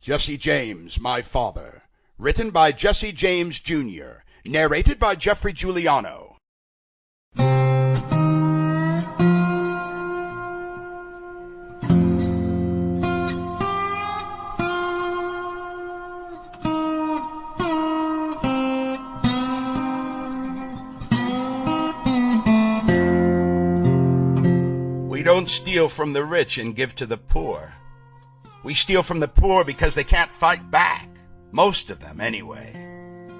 Jesse James, My Father. Written by Jesse James, Jr. Narrated by Geoffrey Giuliano. We don't steal from the rich and give to the poor. We steal from the poor because they can't fight back. Most of them, anyway.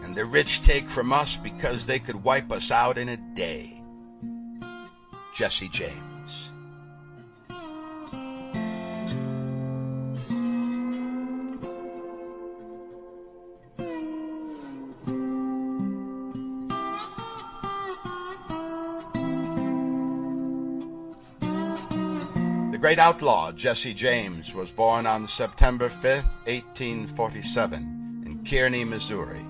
And the rich take from us because they could wipe us out in a day. Jesse James. The great outlaw Jesse James was born on September 5, 1847, in Kearney, Missouri.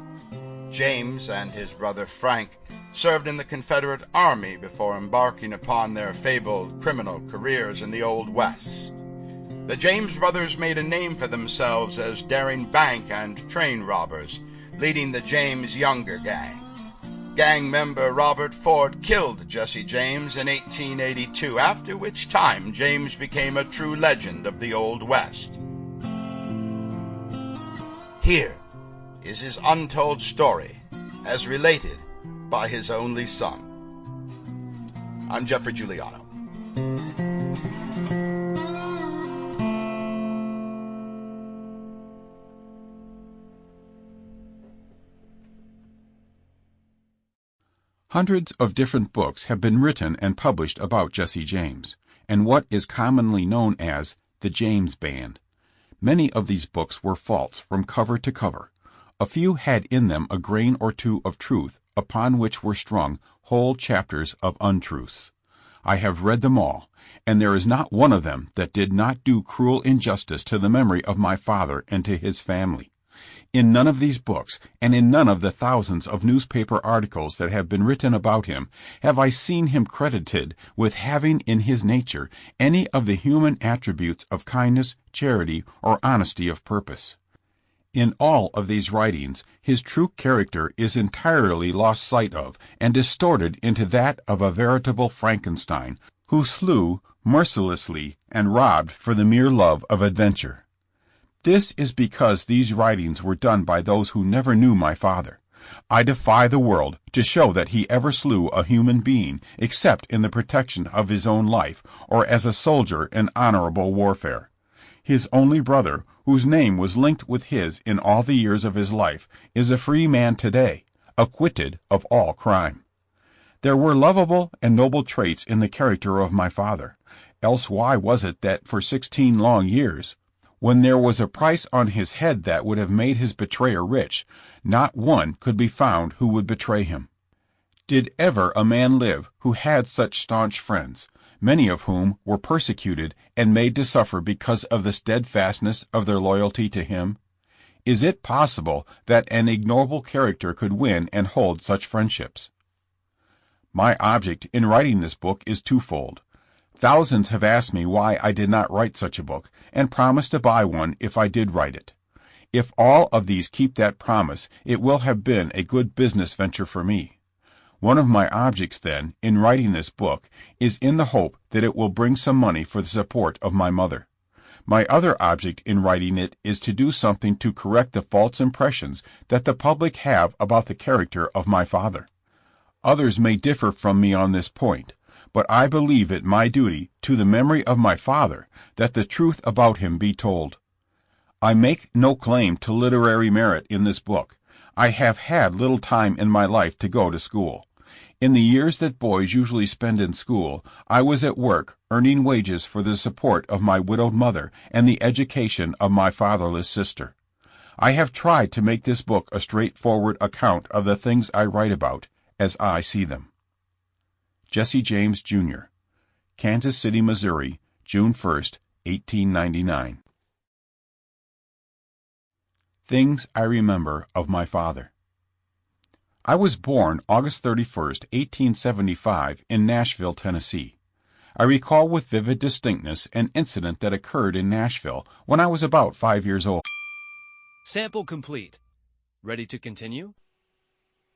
James and his brother Frank served in the Confederate Army before embarking upon their fabled criminal careers in the Old West. The James brothers made a name for themselves as daring bank and train robbers, leading the James Younger gang. Gang member Robert Ford killed Jesse James in 1882, after which time James became a true legend of the Old West. Here is his untold story, as related by his only son. I'm Geoffrey Giuliano. Hundreds of different books have been written and published about Jesse James, and what is commonly known as the James Band. Many of these books were false from cover to cover. A few had in them a grain or two of truth, upon which were strung whole chapters of untruths. I have read them all, and there is not one of them that did not do cruel injustice to the memory of my father and to his family. In none of these books, and in none of the thousands of newspaper articles that have been written about him, have I seen him credited with having in his nature any of the human attributes of kindness, charity, or honesty of purpose. In all of these writings, his true character is entirely lost sight of and distorted into that of a veritable Frankenstein, who slew mercilessly and robbed for the mere love of adventure. This is because these writings were done by those who never knew my father. I defy the world to show that he ever slew a human being except in the protection of his own life or as a soldier in honorable warfare. His only brother, whose name was linked with his in all the years of his life, is a free man today, acquitted of all crime. There were lovable and noble traits in the character of my father, else why was it that for 16 long years, when there was a price on his head that would have made his betrayer rich, not one could be found who would betray him? Did ever a man live who had such staunch friends, many of whom were persecuted and made to suffer because of the steadfastness of their loyalty to him? Is it possible that an ignoble character could win and hold such friendships? My object in writing this book is twofold. Thousands have asked me why I did not write such a book, and promised to buy one if I did write it. If all of these keep that promise, it will have been a good business venture for me. One of my objects, then, in writing this book, is in the hope that it will bring some money for the support of my mother. My other object in writing it is to do something to correct the false impressions that the public have about the character of my father. Others may differ from me on this point, but I believe it my duty to the memory of my father that the truth about him be told. I make no claim to literary merit in this book. I have had little time in my life to go to school. In the years that boys usually spend in school, I was at work earning wages for the support of my widowed mother and the education of my fatherless sister. I have tried to make this book a straightforward account of the things I write about, as I see them. Jesse James, Jr., Kansas City, Missouri, June 1, 1899. Things I Remember of My Father. I was born August 31, 1875, in Nashville, Tennessee. I recall with vivid distinctness an incident that occurred in Nashville when I was about 5 years old. Sample complete. Ready to continue?